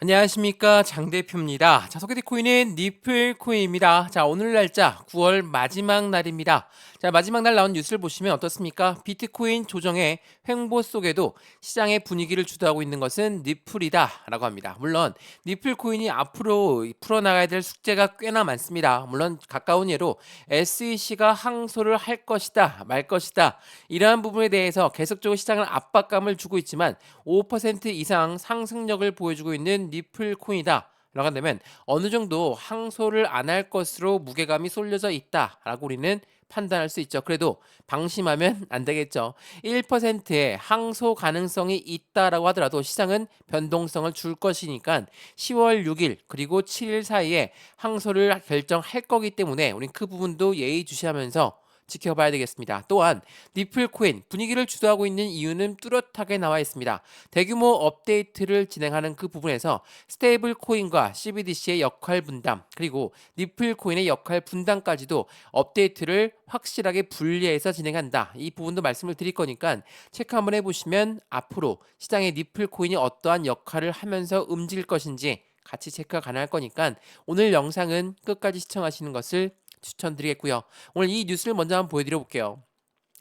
안녕하십니까, 장 대표입니다. 자, 소개팅 코인은 니플 코인입니다. 자, 오늘 날짜 9월 마지막 날입니다. 자, 마지막 날 나온 뉴스를 보시면 어떻습니까? 비트코인 조정의 횡보 속에도 시장의 분위기를 주도하고 있는 것은 니플이다라고 합니다. 물론 니플 코인이 앞으로 풀어나가야 될 숙제가 꽤나 많습니다. 물론 가까운 예로 SEC가 항소를 할 것이다 말 것이다, 이러한 부분에 대해서 계속적으로 시장을 압박감을 주고 있지만 5% 이상 상승력을 보여주고 있는 니플 코인이다 라고 한다면 어느 정도 항소를 안 할 것으로 무게감이 쏠려져 있다라고 우리는 판단할 수 있죠. 그래도 방심하면 안 되겠죠. 1%의 항소 가능성이 있다라고 하더라도 시장은 변동성을 줄 것이니까 10월 6일 그리고 7일 사이에 항소를 결정할 거기 때문에 우린 그 부분도 예의주시하면서 지켜봐야 되겠습니다. 또한 니플 코인 분위기를 주도하고 있는 이유는 뚜렷하게 나와 있습니다. 대규모 업데이트를 진행하는 그 부분에서 스테이블 코인과 CBDC의 역할 분담, 그리고 니플 코인의 역할 분담까지도 업데이트를 확실하게 분리해서 진행한다. 이 부분도 말씀을 드릴 거니까 체크 한번 해보시면 앞으로 시장의 니플 코인이 어떠한 역할을 하면서 움직일 것인지 같이 체크가 가능할 거니까 오늘 영상은 끝까지 시청하시는 것을 추천드리겠고요. 오늘 이 뉴스를 먼저 한번 보여드려 볼게요.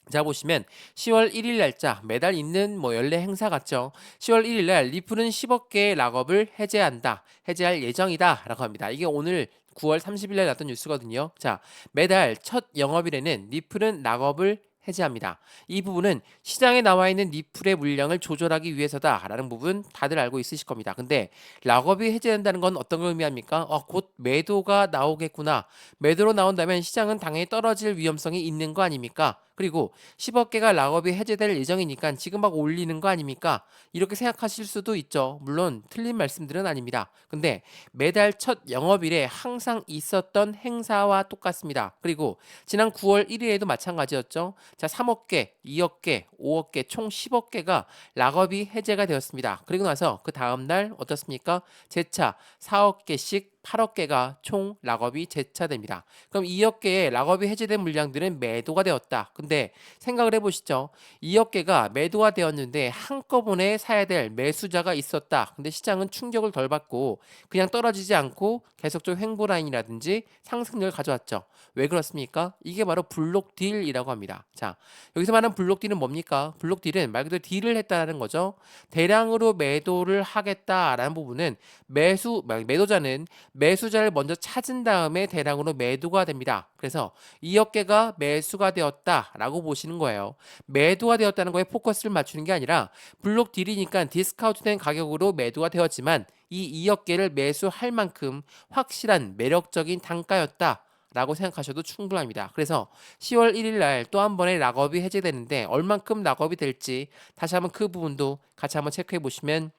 자, 보시면 10월 1일 날짜 매달 있는 연례 행사 같죠. 10월 1일 날 리플은 10억 개의 락업을 해제할 예정이다 라고 합니다. 이게 오늘 9월 30일 날 났던 뉴스거든요. 자, 매달 첫 영업일에는 리플은 락업을 해제합니다. 이 부분은 시장에 나와 있는 리플의 물량을 조절하기 위해서다라는 부분 다들 알고 있으실 겁니다. 근데 락업이 해제된다는 건 어떤 걸 의미합니까? 곧 매도가 나오겠구나. 매도로 나온다면 시장은 당연히 떨어질 위험성이 있는 거 아닙니까? 그리고 10억 개가 락업이 해제될 예정이니까 지금 막 올리는 거 아닙니까? 이렇게 생각하실 수도 있죠. 물론 틀린 말씀들은 아닙니다. 근데 매달 첫 영업일에 항상 있었던 행사와 똑같습니다. 그리고 지난 9월 1일에도 마찬가지였죠. 자, 3억 개, 2억 개, 5억 개, 총 10억 개가 락업이 해제가 되었습니다. 그리고 나서 그 다음 날 어떻습니까? 재차 4억 개씩 8억 개가 총 락업이 재차됩니다. 그럼 2억 개의 락업이 해제된 물량들은 매도가 되었다. 근데 생각을 해보시죠. 2억 개가 매도가 되었는데 한꺼번에 사야 될 매수자가 있었다. 근데 시장은 충격을 덜 받고 그냥 떨어지지 않고 계속적 횡보 라인이라든지 상승력을 가져왔죠. 왜 그렇습니까? 이게 바로 블록 딜이라고 합니다. 자, 여기서 말하는 블록 딜은 뭡니까? 블록 딜은 말 그대로 딜을 했다는 거죠. 대량으로 매도를 하겠다라는 부분은 매도자는 매수자를 먼저 찾은 다음에 대량으로 매도가 됩니다. 그래서 2억 개가 매수가 되었다라고 보시는 거예요. 매도가 되었다는 거에 포커스를 맞추는 게 아니라 블록 딜이니까 디스카운트된 가격으로 매도가 되었지만 이 2억 개를 매수할 만큼 확실한 매력적인 단가였다. 라고 생각하셔도 충분합니다. 그래서 10월 1일 날 또 한 번의 락업이 해제되는데 얼만큼 락업이 될지 다시 한번 그 부분도 같이 한번 체크해 보시면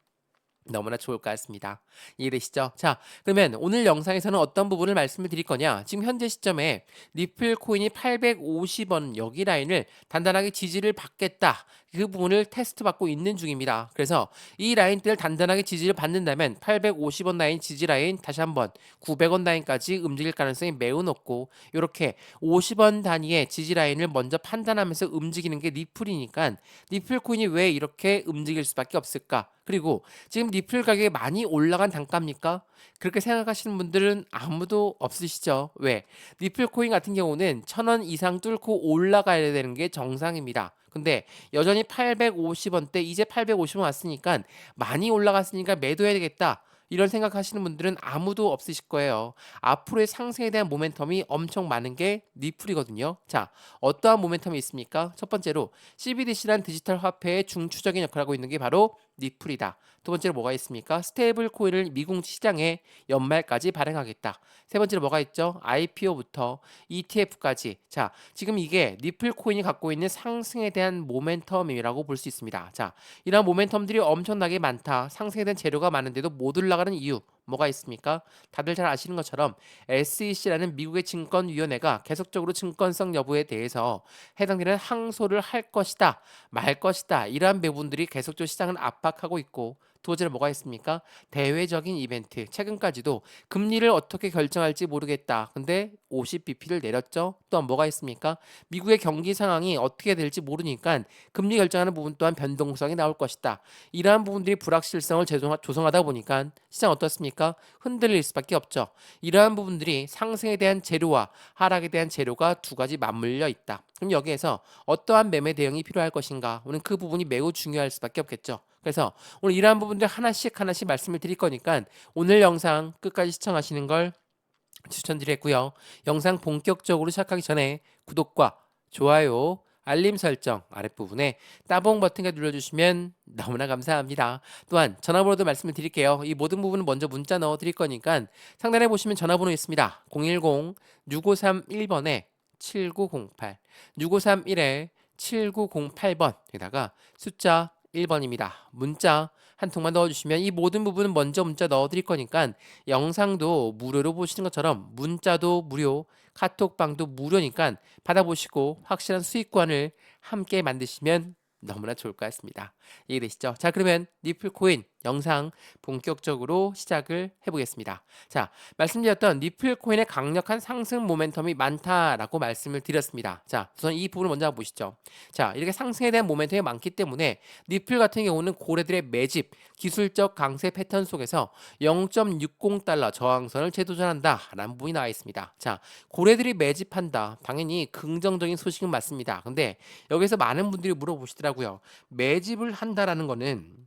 너무나 좋을 것 같습니다. 이해되시죠? 자, 그러면 오늘 영상에서는 어떤 부분을 말씀을 드릴 거냐? 지금 현재 시점에 니플 코인이 850원 여기 라인을 단단하게 지지를 받겠다. 그 부분을 테스트 받고 있는 중입니다. 그래서 이 라인대를 단단하게 지지를 받는다면 850원 라인 지지 라인 다시 한번 900원 라인까지 움직일 가능성이 매우 높고 이렇게 50원 단위의 지지 라인을 먼저 판단하면서 움직이는 게 니플이니까 니플 코인이 왜 이렇게 움직일 수밖에 없을까? 그리고 지금 리플 가격이 많이 올라간 단가입니까? 그렇게 생각하시는 분들은 아무도 없으시죠. 왜? 리플 코인 같은 경우는 1,000원 이상 뚫고 올라가야 되는 게 정상입니다. 근데 여전히 850원대 이제 850원 왔으니까 많이 올라갔으니까 매도해야 되겠다. 이런 생각하시는 분들은 아무도 없으실 거예요. 앞으로의 상승에 대한 모멘텀이 엄청 많은 게 리플이거든요. 자, 어떠한 모멘텀이 있습니까? 첫 번째로 CBDC란 디지털 화폐의 중추적인 역할을 하고 있는 게 바로 리플이다. 두 번째로 뭐가 있습니까? 스테이블 코인을 미국 시장에 연말까지 발행하겠다. 세 번째로 뭐가 있죠? IPO부터 ETF까지. 자, 지금 이게 리플 코인이 갖고 있는 상승에 대한 모멘텀이라고 볼 수 있습니다. 자, 이러한 모멘텀들이 엄청나게 많다. 상승에 대한 재료가 많은데도 못 올라가는 이유 뭐가 있습니까? 다들 잘 아시는 것처럼 SEC라는 미국의 증권위원회가 계속적으로 증권성 여부에 대해서 해당되는 항소를 할 것이다, 말 것이다. 이러한 부분들이 계속적으로 시장을 압박하고 있고 두 번째로 뭐가 있습니까? 대외적인 이벤트. 최근까지도 금리를 어떻게 결정할지 모르겠다. 근데 50bp를 내렸죠. 또한 뭐가 있습니까? 미국의 경기 상황이 어떻게 될지 모르니까 금리 결정하는 부분 또한 변동성이 나올 것이다. 이러한 부분들이 불확실성을 조성하다 보니까 시장 어떻습니까? 흔들릴 수밖에 없죠. 이러한 부분들이 상승에 대한 재료와 하락에 대한 재료가 두 가지 맞물려 있다. 그럼 여기에서 어떠한 매매 대응이 필요할 것인가? 오늘 그 부분이 매우 중요할 수밖에 없겠죠. 그래서 오늘 이러한 부분들 하나씩 말씀을 드릴 거니까 오늘 영상 끝까지 시청하시는 걸 추천드리겠고요. 영상 본격적으로 시작하기 전에 구독과 좋아요, 알림 설정 아랫부분에 따봉 버튼을 눌러주시면 너무나 감사합니다. 또한 전화번호도 말씀을 드릴게요. 이 모든 부분은 먼저 문자 넣어 드릴 거니까 상단에 보시면 전화번호 있습니다. 010-6531번에 7908 6531에 7908번에다가 숫자 1번입니다. 문자 한 통만 넣어주시면 이 모든 부분은 먼저 문자 넣어드릴 거니까 영상도 무료로 보시는 것처럼 문자도 무료, 카톡방도 무료니까 받아보시고 확실한 수익권을 함께 만드시면 너무나 좋을 것 같습니다. 이해되시죠? 자, 그러면 리플코인 영상 본격적으로 시작을 해보겠습니다. 자, 말씀드렸던 리플코인의 강력한 상승 모멘텀이 많다라고 말씀을 드렸습니다. 자, 우선 이 부분을 먼저 한번 보시죠. 자, 이렇게 상승에 대한 모멘텀이 많기 때문에 리플 같은 경우는 고래들의 매집, 기술적 강세 패턴 속에서 0.60달러 저항선을 재도전한다라는 부분이 나와 있습니다. 자, 고래들이 매집한다. 당연히 긍정적인 소식은 맞습니다. 근데 여기서 많은 분들이 물어보시더라고요. 매집을 한다라는 거는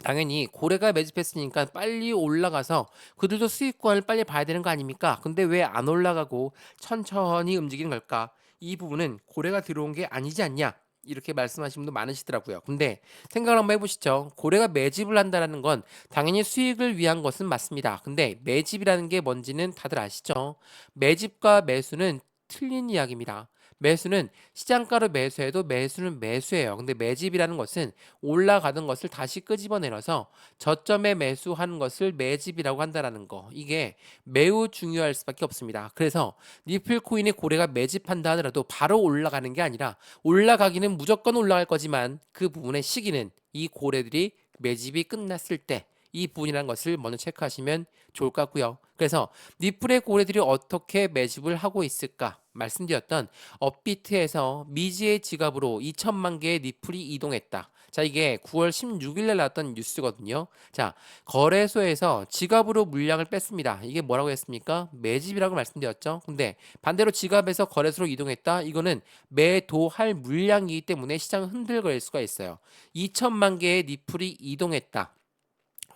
당연히 고래가 매집했으니까 빨리 올라가서 그들도 수익권을 빨리 봐야 되는 거 아닙니까? 근데 왜 안 올라가고 천천히 움직이는 걸까? 이 부분은 고래가 들어온 게 아니지 않냐? 이렇게 말씀하시는 분도 많으시더라고요. 근데 생각을 한번 해보시죠. 고래가 매집을 한다는 건 당연히 수익을 위한 것은 맞습니다. 근데 매집이라는 게 뭔지는 다들 아시죠? 매집과 매수는 틀린 이야기입니다. 매수는 시장가로 매수해도 매수는 매수예요. 근데 매집이라는 것은 올라가던 것을 다시 끄집어내려서 저점에 매수하는 것을 매집이라고 한다는 거. 이게 매우 중요할 수밖에 없습니다. 그래서 리플코인의 고래가 매집한다 하더라도 바로 올라가는 게 아니라 올라가기는 무조건 올라갈 거지만 그 부분의 시기는 이 고래들이 매집이 끝났을 때 이 부분이라는 것을 먼저 체크하시면 좋을 것 같고요. 그래서 리플의 고래들이 어떻게 매집을 하고 있을까? 말씀드렸던 업비트에서 미지의 지갑으로 2천만 개의 리플이 이동했다. 자, 이게 9월 16일에 나왔던 뉴스거든요. 자, 거래소에서 지갑으로 물량을 뺐습니다. 이게 뭐라고 했습니까? 매집이라고 말씀드렸죠. 근데 반대로 지갑에서 거래소로 이동했다. 이거는 매도할 물량이기 때문에 시장은 흔들거릴 수가 있어요. 2천만 개의 리플이 이동했다.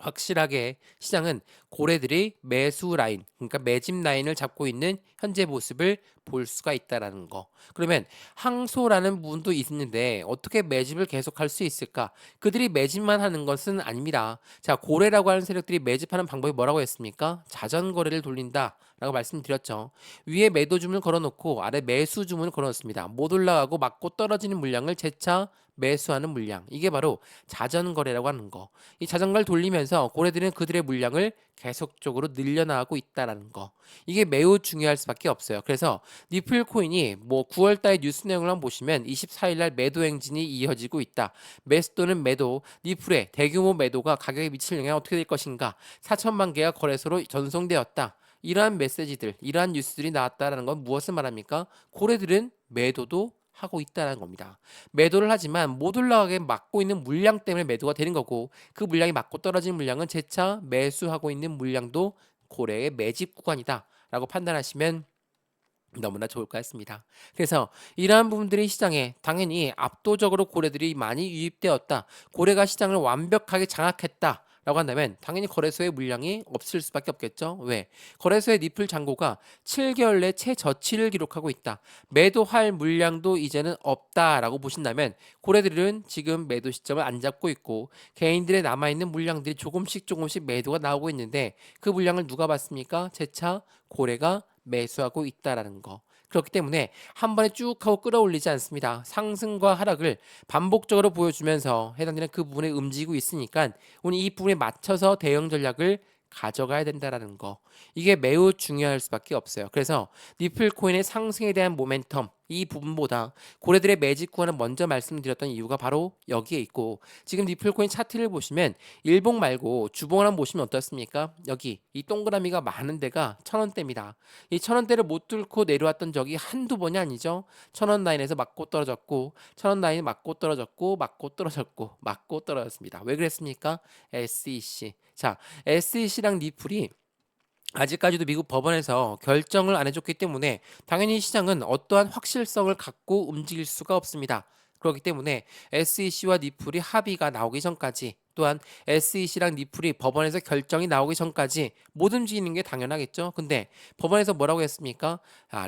확실하게 시장은 고래들이 매수 라인, 그러니까 매집 라인을 잡고 있는 현재 모습을 볼 수가 있다라는 거. 그러면 항소라는 부분도 있는데 어떻게 매집을 계속할 수 있을까? 그들이 매집만 하는 것은 아닙니다. 자, 고래라고 하는 세력들이 매집하는 방법이 뭐라고 했습니까? 자전거래를 돌린다라고 말씀드렸죠. 위에 매도 주문을 걸어놓고 아래 매수 주문을 걸어놓습니다. 못 올라가고 맞고 떨어지는 물량을 재차 매수하는 물량. 이게 바로 자전거래라고 하는 거. 이 자전거를 돌리면서 고래들은 그들의 물량을 계속적으로 늘려나가고 있다라는 거. 이게 매우 중요할 수밖에 없어요. 그래서 리플 코인이 뭐 9월 달 뉴스 내용을 한번 보시면 24일 날 매도 행진이 이어지고 있다. 매수 또는 매도, 리플의 대규모 매도가 가격에 미칠 영향이 어떻게 될 것인가? 4천만 개가 거래소로 전송되었다. 이러한 메시지들, 이러한 뉴스들이 나왔다라는 건 무엇을 말합니까? 고래들은 매도도 하고 있다는 겁니다. 매도를 하지만 못 올라가게 막고 있는 물량 때문에 매도가 되는 거고 그 물량이 맞고 떨어지는 물량은 재차 매수하고 있는 물량도 고래의 매집 구간이다 라고 판단하시면 너무나 좋을 것 같습니다. 그래서 이러한 부분들이 시장에 당연히 압도적으로 고래들이 많이 유입되었다. 고래가 시장을 완벽하게 장악했다. 라고 한다면 당연히 거래소의 물량이 없을 수밖에 없겠죠. 왜? 거래소의 리플 잔고가 7개월 내 최저치를 기록하고 있다. 매도할 물량도 이제는 없다라고 보신다면 고래들은 지금 매도 시점을 안 잡고 있고 개인들의 남아있는 물량들이 조금씩 매도가 나오고 있는데 그 물량을 누가 받습니까? 재차 고래가 매수하고 있다라는 거. 그렇기 때문에 한 번에 쭉 하고 끌어올리지 않습니다. 상승과 하락을 반복적으로 보여주면서 해당되는 그 부분에 움직이고 있으니까 오늘 이 부분에 맞춰서 대응 전략을 가져가야 된다라는 거. 이게 매우 중요할 수밖에 없어요. 그래서 리플 코인의 상승에 대한 모멘텀 이 부분보다 고래들의 매직 구간을 먼저 말씀드렸던 이유가 바로 여기에 있고, 지금 리플코인 차트를 보시면 일봉 말고 주봉을 한번 보시면 어떻습니까? 여기 이 동그라미가 많은 데가 1,000원대입니다. 이 1,000원대를 못 뚫고 내려왔던 적이 한두 번이 아니죠. 1,000원 라인에서 맞고 떨어졌고, 1,000원 라인 맞고 떨어졌고, 맞고 떨어졌고, 맞고 떨어졌습니다. 왜 그랬습니까? SEC. 자, SEC랑 리플이 아직까지도 미국 법원에서 결정을 안 해줬기 때문에 당연히 시장은 어떠한 확실성을 갖고 움직일 수가 없습니다. 그렇기 때문에 SEC와 리플이 합의가 나오기 전까지, 또한 SEC랑 리플이 법원에서 결정이 나오기 전까지 못 움직이는 게 당연하겠죠. 근데 법원에서 뭐라고 했습니까?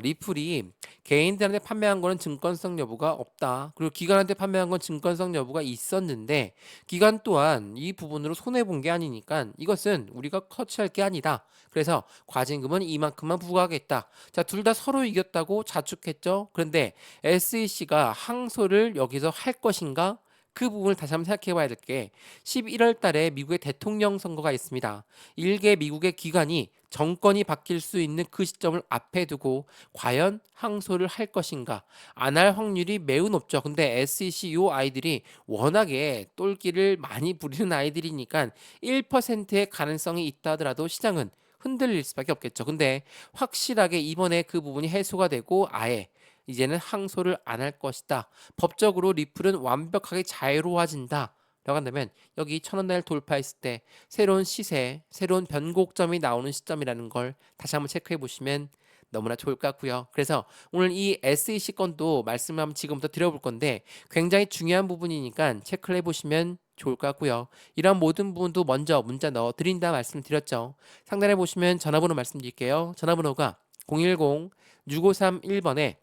리플이 개인들한테 판매한 거는 증권성 여부가 없다. 그리고 기관한테 판매한 건 증권성 여부가 있었는데 기관 또한 이 부분으로 손해 본 게 아니니까 이것은 우리가 커치할 게 아니다. 그래서 과징금은 이만큼만 부과하겠다. 자, 둘 다 서로 이겼다고 자축했죠. 그런데 SEC가 항소를 여기서 할 것인가? 그 부분을 다시 한번 생각해 봐야 될 게, 11월 달에 미국의 대통령 선거가 있습니다. 일개 미국의 기관이 정권이 바뀔 수 있는 그 시점을 앞에 두고 과연 항소를 할 것인가? 안 할 확률이 매우 높죠. 근데 SEC 요 아이들이 워낙에 똘끼를 많이 부리는 아이들이니까 1%의 가능성이 있다 하더라도 시장은 흔들릴 수밖에 없겠죠. 근데 확실하게 이번에 그 부분이 해소가 되고 아예 이제는 항소를 안 할 것이다. 법적으로 리플은 완벽하게 자유로워진다. 라고 한다면 여기 1,000원 날 돌파했을 때 새로운 시세, 새로운 변곡점이 나오는 시점이라는 걸 다시 한번 체크해 보시면 너무나 좋을 것 같고요. 그래서 오늘 이 SEC 건도 말씀을 한번 지금부터 드려볼 건데 굉장히 중요한 부분이니까 체크를 해보시면 좋을 것 같고요. 이런 모든 부분도 먼저 문자 넣어드린다 말씀드렸죠. 상단에 보시면 전화번호 말씀드릴게요. 전화번호가 010-6531번에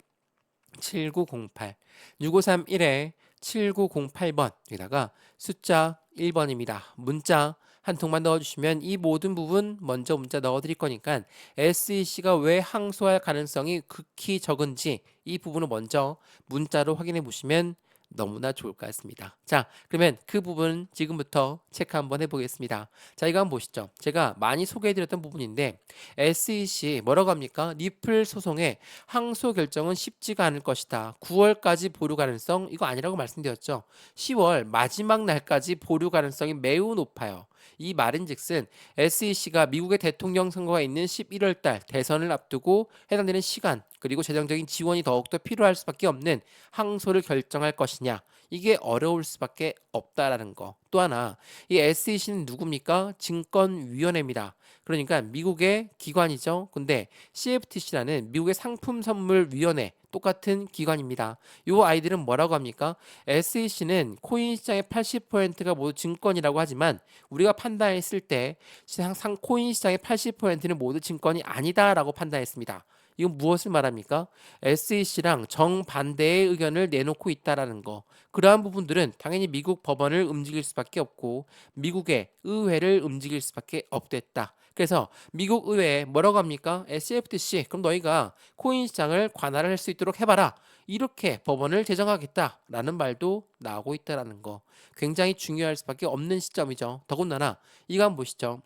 7908, 6531에 7908번, 여기다가 숫자 1번입니다. 문자 한 통만 넣어주시면 이 모든 부분 먼저 문자 넣어드릴 거니까 SEC가 왜 항소할 가능성이 극히 적은지 이 부분을 먼저 문자로 확인해 보시면 너무나 좋을 것 같습니다. 자, 그러면 그 부분 지금부터 체크 한번 해보겠습니다. 자, 이거 한번 보시죠. 제가 많이 소개해드렸던 부분인데 SEC 뭐라고 합니까? 리플 소송의 항소 결정은 쉽지가 않을 것이다. 9월까지 보류 가능성 이거 아니라고 말씀드렸죠. 10월 마지막 날까지 보류 가능성이 매우 높아요. 이 말인즉슨 SEC가 미국의 대통령 선거가 있는 11월 달 대선을 앞두고 해당되는 시간 그리고 재정적인 지원이 더욱더 필요할 수밖에 없는 항소를 결정할 것이냐, 이게 어려울 수밖에 없다라는 거. 또 하나, 이 SEC는 누굽니까? 증권위원회입니다. 그러니까 미국의 기관이죠. 근데 CFTC라는 미국의 상품선물위원회 똑같은 기관입니다. 이 아이들은 뭐라고 합니까? SEC는 코인 시장의 80%가 모두 증권이라고 하지만 우리가 판단했을 때 항상 코인 시장의 80%는 모두 증권이 아니다라고 판단했습니다. 이건 무엇을 말합니까? SEC랑 정반대의 의견을 내놓고 있다라는 거. 그러한 부분들은 당연히 미국 법원을 움직일 수밖에 없고 미국의 의회를 움직일 수밖에 없댔다. 그래서 미국 의회에 뭐라고 합니까? CFTC 그럼 너희가 코인 시장을 관할을 할 수 있도록 해봐라. 이렇게 법원을 제정하겠다라는 말도 나오고 있다라는 거. 굉장히 중요할 수밖에 없는 시점이죠. 더군다나 이거 한번 보시죠.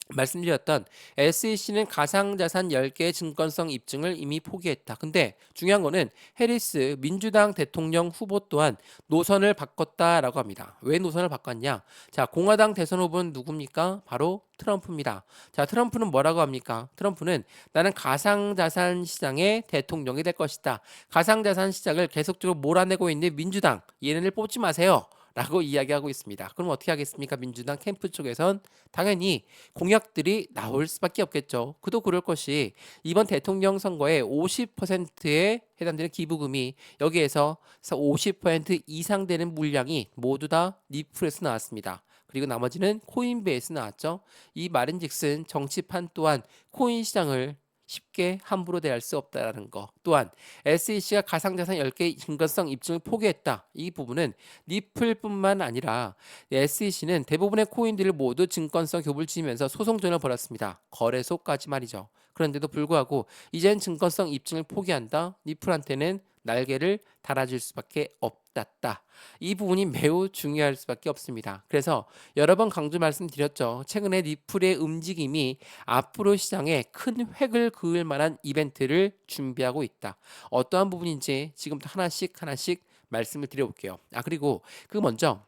말씀드렸던 SEC는 가상자산 10개의 증권성 입증을 이미 포기했다. 근데 중요한 거는 해리스 민주당 대통령 후보 또한 노선을 바꿨다라고 합니다. 왜 노선을 바꿨냐? 자, 공화당 대선 후보는 누굽니까? 바로 트럼프입니다. 자, 트럼프는 뭐라고 합니까? 트럼프는 나는 가상자산 시장의 대통령이 될 것이다. 가상자산 시장을 계속적으로 몰아내고 있는 민주당, 얘네를 뽑지 마세요. 라고 이야기하고 있습니다. 그럼 어떻게 하겠습니까? 민주당 캠프 쪽에선 당연히 공약들이 나올 수밖에 없겠죠. 그도 그럴 것이 이번 대통령 선거에 50%에 해당되는 기부금이 여기에서 50% 이상 되는 물량이 모두 다 리플에서 나왔습니다. 그리고 나머지는 코인베이스 나왔죠. 이 말인즉슨 정치판 또한 코인 시장을 쉽게 함부로 대할 수 없다라는 거. 또한 SEC가 가상자산 10개 증권성 입증을 포기했다. 이 부분은 리플뿐만 아니라 SEC는 대부분의 코인들을 모두 증권성 교부를 지으면서 소송전을 벌였습니다. 거래소까지 말이죠. 그런데도 불구하고 이젠 증권성 입증을 포기한다. 리플한테는 날개를 달아줄 수밖에 없다. 낮다. 이 부분이 매우 중요할 수밖에 없습니다. 그래서 여러 번 강조 말씀드렸죠. 최근에 리플의 움직임이 앞으로 시장에 큰 획을 그을 만한 이벤트를 준비하고 있다. 어떠한 부분인지 지금부터 하나씩 하나씩 말씀을 드려볼게요. 그리고 그 먼저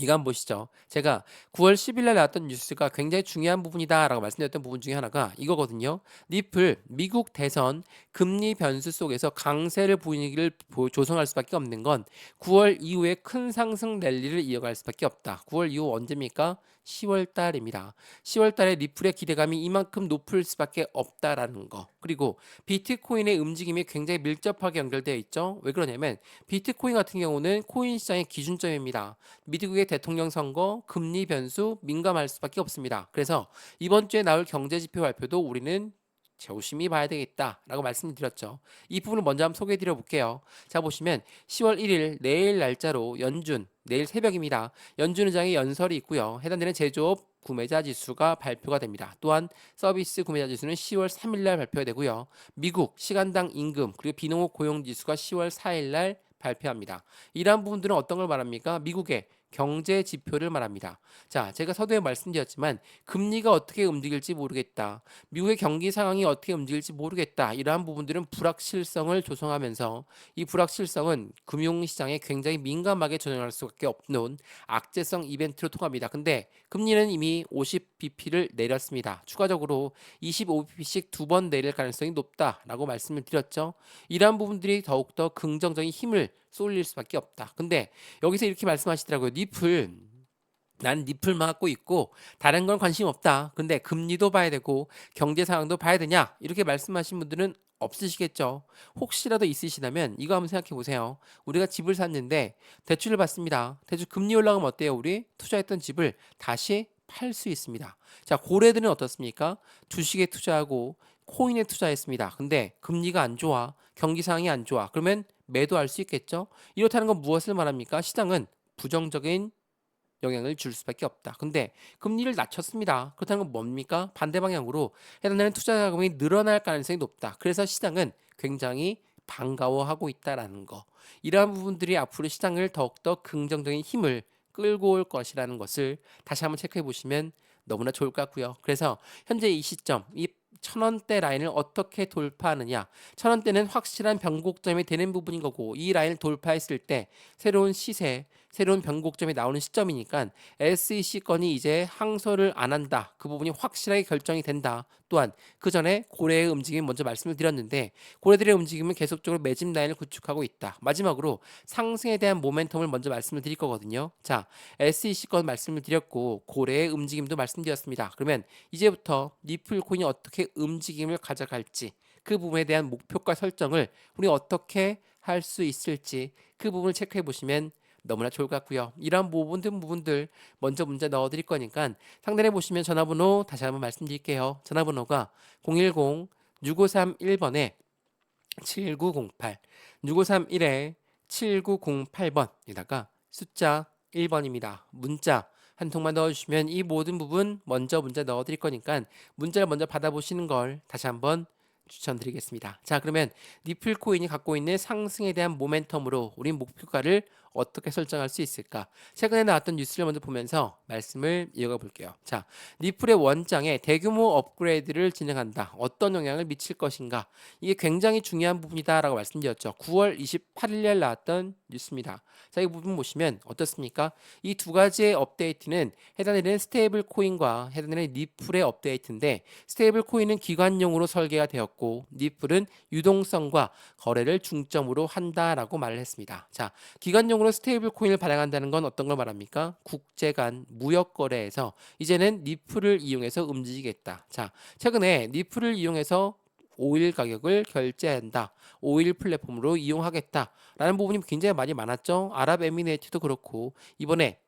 이거 한번 보시죠. 제가 9월 10일 날 나왔던 뉴스가 굉장히 중요한 부분이다라고 말씀드렸던 부분 중에 하나가 이거거든요. 리플 미국 대선 금리 변수 속에서 강세를 분위기를 조성할 수밖에 없는 건 9월 이후에 큰 상승 랠리를 이어갈 수밖에 없다. 9월 이후 언제입니까? 10월 달입니다. 10월 달에 리플의 기대감이 이만큼 높을 수밖에 없다라는 거. 그리고 비트코인의 움직임이 굉장히 밀접하게 연결되어 있죠. 왜 그러냐면 비트코인 같은 경우는 코인 시장의 기준점입니다. 미국의 대통령 선거, 금리 변수 민감할 수밖에 없습니다. 그래서 이번 주에 나올 경제 지표 발표도 우리는 조심히 봐야 되겠다라고 말씀드렸죠. 이 부분을 먼저 한번 소개해 드려 볼게요. 자, 보시면 10월 1일 내일 날짜로 연준, 내일 새벽입니다. 연준 의장의 연설이 있고요. 해당되는 제조업 구매자 지수가 발표가 됩니다. 또한 서비스 구매자 지수는 10월 3일 날 발표가 되고요. 미국 시간당 임금 그리고 비농업 고용 지수가 10월 4일 날 발표합니다. 이러한 부분들은 어떤 걸 말합니까? 미국의 경제 지표를 말합니다. 자, 제가 서두에 말씀드렸지만 금리가 어떻게 움직일지 모르겠다. 미국의 경기 상황이 어떻게 움직일지 모르겠다. 이러한 부분들은 불확실성을 조성하면서 이 불확실성은 금융시장에 굉장히 민감하게 조정할 수밖에 없는 악재성 이벤트로 통합니다. 근데 금리는 이미 50bp를 내렸습니다. 추가적으로 25bp씩 두 번 내릴 가능성이 높다라고 말씀을 드렸죠. 이러한 부분들이 더욱더 긍정적인 힘을 쏠릴 수밖에 없다. 근데 여기서 이렇게 말씀하시더라고요. 난 니플만 갖고 있고 다른 건 관심 없다. 근데 금리도 봐야 되고 경제 상황도 봐야 되냐? 이렇게 말씀하신 분들은 없으시겠죠. 혹시라도 있으시다면 이거 한번 생각해 보세요. 우리가 집을 샀는데 대출을 받습니다. 대출 금리 올라가면 어때요? 우리 투자했던 집을 다시 팔 수 있습니다. 자, 고래들은 어떻습니까? 주식에 투자하고 코인에 투자했습니다. 근데 금리가 안 좋아. 경기 상황이 안 좋아. 그러면 매도할 수 있겠죠? 이렇다는 건 무엇을 말합니까? 시장은 부정적인 영향을 줄 수밖에 없다. 근데 금리를 낮췄습니다. 그렇다는 건 뭡니까? 반대 방향으로 해당되는 투자 자금이 늘어날 가능성이 높다. 그래서 시장은 굉장히 반가워하고 있다라는 거. 이러한 부분들이 앞으로 시장을 더욱더 긍정적인 힘을 끌고 올 것이라는 것을 다시 한번 체크해 보시면 너무나 좋을 것 같고요. 그래서 현재 이 시점, 이 1,000원대 라인을 어떻게 돌파하느냐. 1,000원대는 확실한 변곡점이 되는 부분인 거고 이 라인을 돌파했을 때 새로운 시세, 새로운 변곡점이 나오는 시점이니까 SEC 건이 이제 항소를 안 한다. 그 부분이 확실하게 결정이 된다. 또한 그 전에 고래의 움직임 먼저 말씀을 드렸는데 고래들의 움직임은 계속적으로 매집 라인을 구축하고 있다. 마지막으로 상승에 대한 모멘텀을 먼저 말씀을 드릴 거거든요. 자, SEC 건 말씀을 드렸고 고래의 움직임도 말씀드렸습니다. 그러면 이제부터 리플 코인이 어떻게 움직임을 가져갈지 그 부분에 대한 목표가 설정을 우리 어떻게 할 수 있을지 그 부분을 체크해 보시면 너무나 좋을 것 같고요. 이러한 모든 부분들 먼저 문제 넣어드릴 거니까 상단에 보시면 전화번호 다시 한번 말씀드릴게요. 전화번호가 010-6531번에 7908 6531에 7908번에다가 숫자 1번입니다. 문자 한 통만 넣어주시면 이 모든 부분 먼저 문자 넣어드릴 거니까 문자를 먼저 받아보시는 걸 다시 한번 추천드리겠습니다. 자, 그러면 리플 코인이 갖고 있는 상승에 대한 모멘텀으로 우리 목표가를 어떻게 설정할 수 있을까? 최근에 나왔던 뉴스를 먼저 보면서 말씀을 이어가 볼게요. 자, 리플의 원장에 대규모 업그레이드를 진행한다. 어떤 영향을 미칠 것인가? 이게 굉장히 중요한 부분이다라고 말씀드렸죠. 9월 28일 날 나왔던 뉴스입니다. 자, 이 부분 보시면 어떻습니까? 이 두 가지의 업데이트는 해당되는 스테이블 코인과 해당되는 리플의 업데이트인데 스테이블 코인은 기관용으로 설계가 되었고 리플은 유동성과 거래를 중점으로 한다라고 말을 했습니다. 자, 기관용으로 스테이블 코인을 발행한다는 건 어떤 걸 말합니까? 국제 간 무역 거래에서 이제는 리플을 이용해서 움직이겠다. 자, 최근에 리플을 이용해서 오일 가격을 결제한다. 오일 플랫폼으로 이용하겠다라는 부분이 굉장히 많이 많았죠. 아랍에미레이트도 그렇고 이번에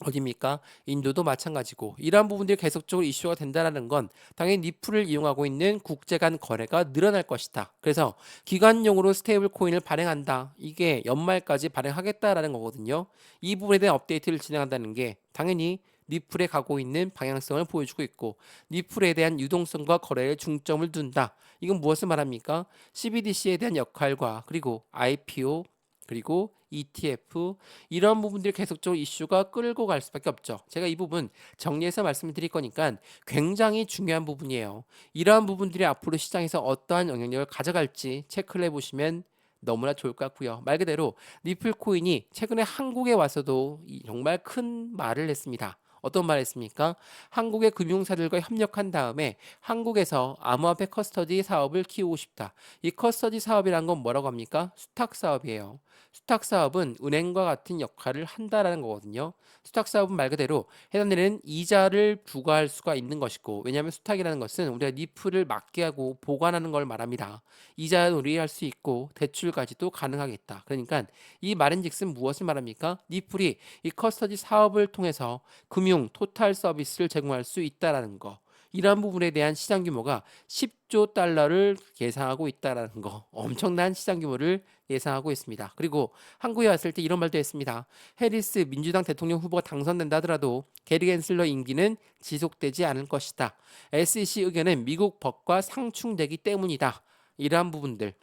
어디입니까? 인도도 마찬가지고 이러한 부분들이 계속적으로 이슈가 된다는 건 당연히 리플을 이용하고 있는 국제 간 거래가 늘어날 것이다. 그래서 기관용으로 스테이블 코인을 발행한다. 이게 연말까지 발행하겠다라는 거거든요. 이 부분에 대한 업데이트를 진행한다는 게 당연히 리플에 가고 있는 방향성을 보여주고 있고 리플에 대한 유동성과 거래에 중점을 둔다. 이건 무엇을 말합니까? CBDC에 대한 역할과 그리고 IPO 그리고 ETF 이런 부분들이 계속적으로 이슈가 끌고 갈 수밖에 없죠. 제가 이 부분 정리해서 말씀을 드릴 거니까 굉장히 중요한 부분이에요. 이러한 부분들이 앞으로 시장에서 어떠한 영향력을 가져갈지 체크를 해보시면 너무나 좋을 것 같고요. 말 그대로 리플 코인이 최근에 한국에 와서도 정말 큰 말을 했습니다. 어떤 말 했습니까? 한국의 금융사들과 협력한 다음에 한국에서 암호화폐 커스터디 사업을 키우고 싶다. 이 커스터디 사업이란 건 뭐라고 합니까? 수탁 사업이에요. 수탁 사업은 은행과 같은 역할을 한다라는 거거든요. 수탁 사업은 말 그대로 해당되는 이자를 부과할 수가 있는 것이고, 왜냐하면 수탁이라는 것은 우리가 리플을 맞게 하고 보관하는 걸 말합니다. 이자 놀이할 수 있고 대출까지도 가능하겠다. 그러니까 이 말인즉슨 무엇을 말합니까? 리플이 이 커스터디 사업을 통해서 금융 토탈 서비스를 제공할 수 있다라는 거. 이러한 부분에 대한 시장 규모가 10조 달러를 예상하고 있다라는 거. 엄청난 시장 규모를 예상하고 있습니다. 그리고 한국에 왔을 때 이런 말도 했습니다. 해리스 민주당 대통령 후보가 당선된다 하더라도 게리 겐슬러 임기는 지속되지 않을 것이다. SEC 의견은 미국 법과 상충되기 때문이다. 이러한 부분들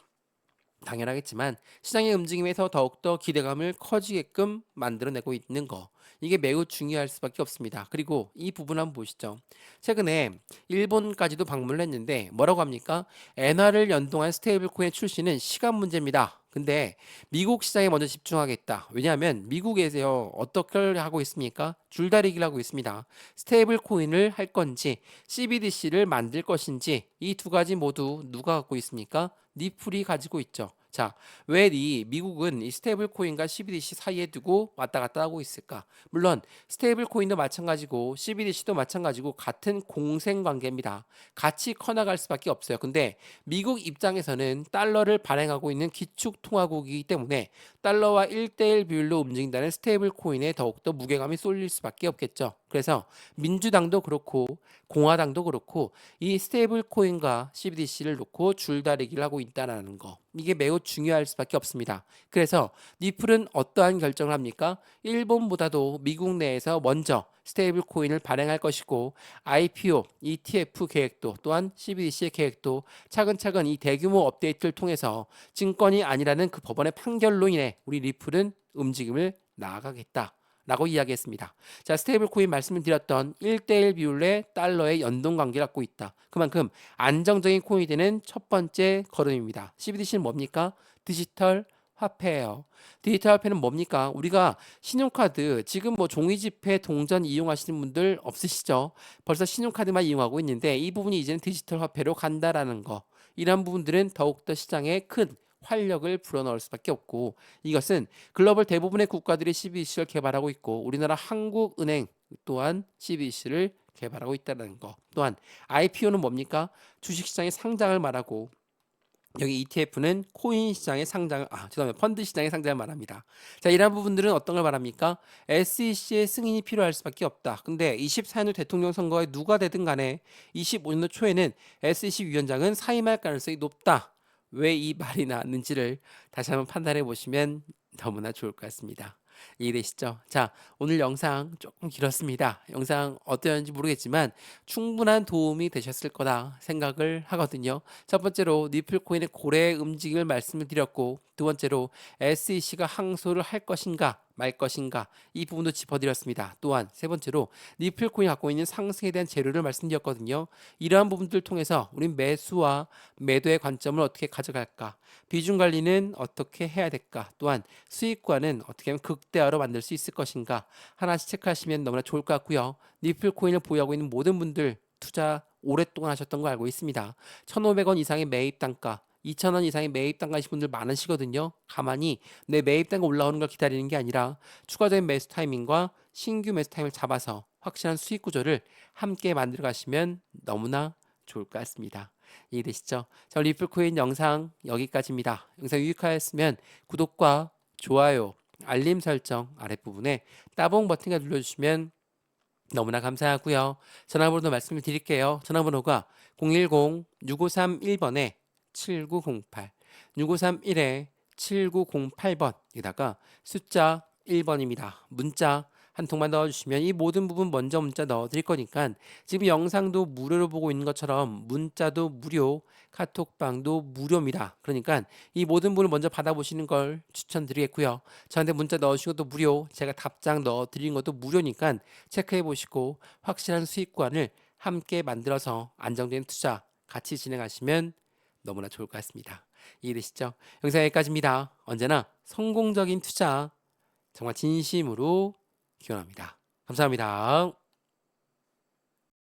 당연하겠지만 시장의 움직임에서 더욱더 기대감을 커지게끔 만들어내고 있는 거, 이게 매우 중요할 수밖에 없습니다. 그리고 이 부분 한번 보시죠. 최근에 일본까지도 방문을 했는데 뭐라고 합니까? 엔화를 연동한 스테이블 코인 출시는 시간 문제입니다. 근데 미국 시장에 먼저 집중하겠다. 왜냐하면 미국에서 어떻게 하고 있습니까? 줄다리기를 하고 있습니다. 스테이블 코인을 할 건지 CBDC를 만들 것인지 이 두 가지 모두 누가 갖고 있습니까? 리플이 가지고 있죠. 자, 왜 이 미국은 이 스테이블 코인과 CBDC 사이에 두고 왔다 갔다 하고 있을까? 물론 스테이블 코인도 마찬가지고 CBDC도 마찬가지고 같은 공생 관계입니다. 같이 커나갈 수밖에 없어요. 근데 미국 입장에서는 달러를 발행하고 있는 기축 통화국이기 때문에 달러와 1대1 비율로 움직인다는 스테이블 코인에 더욱더 무게감이 쏠릴 수밖에 없겠죠. 그래서 민주당도 그렇고 공화당도 그렇고 이 스테이블 코인과 CBDC를 놓고 줄다리기를 하고 있다는 거, 이게 매우 중요할 수밖에 없습니다. 그래서 리플은 어떠한 결정을 합니까? 일본보다도 미국 내에서 먼저 스테이블 코인을 발행할 것이고 IPO, ETF 계획도 또한 CBDC의 계획도 차근차근 이 대규모 업데이트를 통해서 증권이 아니라는 그 법원의 판결로 인해 우리 리플은 움직임을 나아가겠다 라고 이야기했습니다. 자, 스테이블 코인 말씀을 드렸던 1대1 비율의 달러의 연동 관계를 갖고 있다. 그만큼 안정적인 코인이 되는 첫 번째 걸음입니다. CBDC는 뭡니까? 디지털 화폐예요. 디지털 화폐는 뭡니까? 우리가 신용카드 지금 뭐 종이지폐 동전 이용하시는 분들 없으시죠? 벌써 신용카드만 이용하고 있는데 이 부분이 이제는 디지털 화폐로 간다라는 거. 이런 부분들은 더욱더 시장에 큰 활력을 불어넣을 수밖에 없고, 이것은 글로벌 대부분의 국가들이 CBDC를 개발하고 있고 우리나라 한국은행 또한 CBDC를 개발하고 있다는 거. 또한 IPO는 뭡니까? 주식시장의 상장을 말하고 여기 ETF는 코인 시장의 상장을 죄송합니다. 펀드 시장의 상장을 말합니다. 자, 이러한 부분들은 어떤 걸 말합니까? SEC의 승인이 필요할 수밖에 없다. 근데 24년 대통령 선거에 누가 되든 간에 25년도 초에는 SEC 위원장은 사임할 가능성이 높다. 왜 이 말이 나왔는지를 다시 한번 판단해 보시면 너무나 좋을 것 같습니다. 이해되시죠? 자, 오늘 영상 조금 길었습니다. 영상 어떠셨는지 모르겠지만 충분한 도움이 되셨을 거다 생각을 하거든요. 첫 번째로 리플코인의 고래 움직임을 말씀을 드렸고, 두 번째로 SEC가 항소를 할 것인가 말 것인가 이 부분도 짚어드렸습니다. 또한 세 번째로 리플코인이 갖고 있는 상승에 대한 재료를 말씀드렸거든요. 이러한 부분들을 통해서 우린 매수와 매도의 관점을 어떻게 가져갈까, 비중 관리는 어떻게 해야 될까, 또한 수익과는 어떻게 하면 극대화로 만들 수 있을 것인가 하나씩 체크하시면 너무나 좋을 것 같고요. 리플코인을 보유하고 있는 모든 분들 투자 오랫동안 하셨던 거 알고 있습니다. 1,500원 이상의 매입 단가, 2,000원 이상의 매입 단가이신 분들 많으시거든요. 가만히 내 매입 단가 올라오는 걸 기다리는 게 아니라 추가적인 매수 타이밍과 신규 매수 타이밍을 잡아서 확실한 수익 구조를 함께 만들어 가시면 너무나 좋을 것 같습니다. 이해되시죠? 자, 리플코인 영상 여기까지입니다. 영상 유익하였으면 구독과 좋아요, 알림 설정 아랫부분에 따봉 버튼을 눌러주시면 너무나 감사하고요. 전화번호도 말씀을 드릴게요. 전화번호가 010-6531번에 7908, 6531에 7908번에다가 숫자 1번입니다. 문자 한 통만 넣어주시면 이 모든 부분 먼저 문자 넣어드릴 거니까 지금 영상도 무료로 보고 있는 것처럼 문자도 무료, 카톡방도 무료입니다. 그러니까 이 모든 분을 먼저 받아보시는 걸 추천드리겠고요. 저한테 문자 넣으신 것도 무료, 제가 답장 넣어드리는 것도 무료니까 체크해 보시고 확실한 수익관을 함께 만들어서 안정된 투자 같이 진행하시면 너무나 좋을 것 같습니다. 이해되시죠? 영상 여기까지입니다. 언제나 성공적인 투자 정말 진심으로 기원합니다. 감사합니다.